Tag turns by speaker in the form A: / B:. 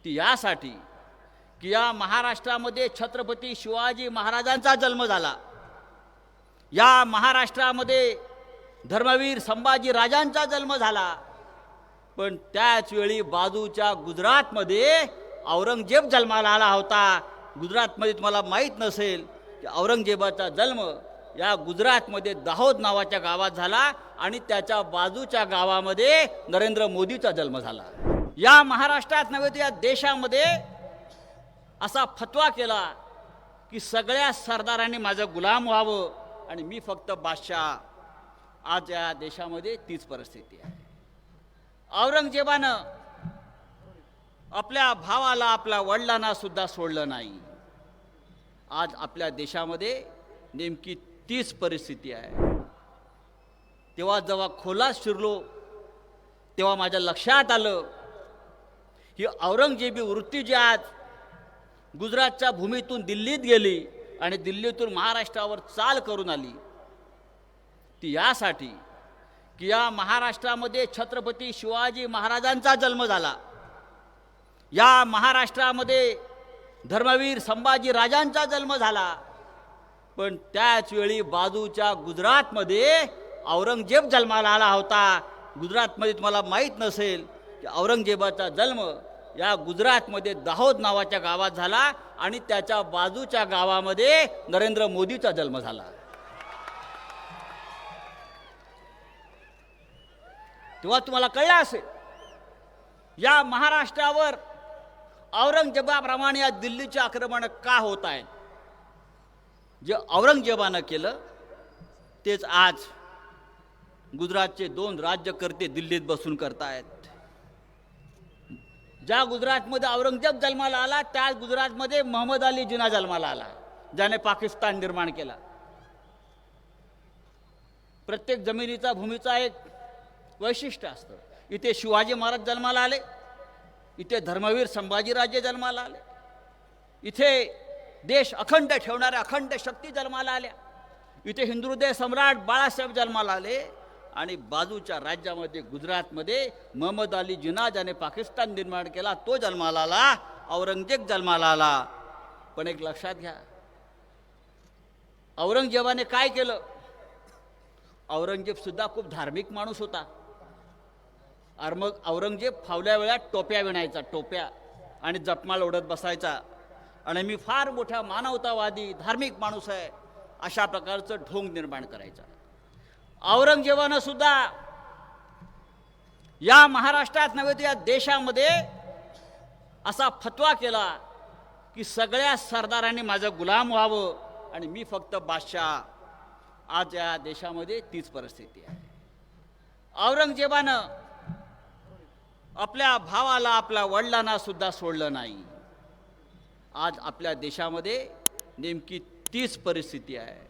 A: ती यासाठी की या महाराष्ट्रामध्ये छत्रपती शिवाजी महाराजांचा जन्म झाला, या महाराष्ट्रामध्ये धर्मवीर संभाजी राजांचा जन्म झाला, पण त्याच वेळी बाजूच्या गुजरातमध्ये औरंगजेब जन्माला आला होता. गुजरातमध्ये तुम्हाला माहीत नसेल की औरंगजेबाचा जन्म या गुजरातमध्ये दाहोद नावाच्या गावात झाला आणि त्याच्या बाजूच्या गावामध्ये नरेंद्र मोदीचा जन्म झाला. या महाराष्ट्रात नव्हे तर या देशामध्ये असा फतवा केला की सगळ्या सरदारांनी माझं गुलाम व्हावं आणि मी फक्त बादशाह. आज या देशामध्ये तीच परिस्थिती आहे. औरंगजेबानं आपल्या भावाला, आपल्या वडिलांना सुद्धा सोडलं नाही. आज आपल्या देशामध्ये नेमकी तीच परिस्थिती आहे. तेव्हा जेव्हा खोलात शिरलो तेव्हा माझ्या लक्षात आलं ही औरंगजेबी वृत्ती जी आज गुजरातच्या भूमीतून दिल्लीत गेली आणि दिल्लीतून महाराष्ट्रावर चाल करून आली, ती यासाठी की या महाराष्ट्रामध्ये छत्रपती शिवाजी महाराजांचा जन्म झाला, या महाराष्ट्रामध्ये धर्मवीर संभाजी राजांचा जन्म झाला, पण त्याच वेळी बाजूच्या गुजरातमध्ये औरंगजेब जन्माला आला होता. गुजरातमध्ये तुम्हाला माहीत नसेल की औरंगजेबाचा जन्म या गुजरातमध्ये दाहोद नावाच्या गावात झाला आणि त्याच्या बाजूच्या गावामध्ये नरेंद्र मोदीचा जन्म झाला. तेव्हा तुम्हाला कळलं असेल या महाराष्ट्रावर औरंगजेबाप्रमाणे या दिल्लीचे आक्रमण का होत आहेत. जे औरंगजेबानं केलं तेच आज गुजरातचे 2 राज्यकर्ते दिल्लीत बसून करतायत. ज्या गुजरातमध्ये औरंगजेब जन्माला आला त्याच गुजरातमध्ये मोहम्मद अली जिना जन्माला आला, ज्याने पाकिस्तान निर्माण केला. प्रत्येक जमिनीचा भूमीचा एक वैशिष्ट्य असतं. इथे शिवाजी महाराज जन्माला आले, इथे धर्मवीर संभाजीराजे जन्माला आले, इथे देश अखंड ठेवणाऱ्या अखंड शक्ती जन्माला आल्या, इथे हिंदुहृदय सम्राट बाळासाहेब जन्माला आले आणि बाजूच्या राज्यामध्ये गुजरातमध्ये मोहम्मद अली जिना ज्याने पाकिस्तान निर्माण केला तो जन्माला आला, औरंगजेब जन्माला आला. पण एक लक्षात घ्या, औरंगजेबाने काय केलं. औरंगजेब सुद्धा खूप धार्मिक माणूस होता. अरे मग औरंगजेब फावल्या वेळात टोप्या विणायचा, टोप्या, आणि जपमाळ ओढत बसायचा आणि मी फार मोठा मानवतावादी धार्मिक माणूस आहे अशा प्रकारचं ढोंग निर्माण करायचा. औरंगजेबानं सुद्धा या महाराष्ट्रात नव्हे तर या देशामध्ये असा फतवा केला की सगळ्या सरदारांनी माझं गुलाम व्हावं आणि मी फक्त बादशाह. आज या देशामध्ये तीच परिस्थिती आहे. औरंगजेबानं आपल्या भावाला, आपल्या वडिलांना सुद्धा सोडलं नाही. आज आपल्या देशामध्ये नेमकी तीच परिस्थिती आहे.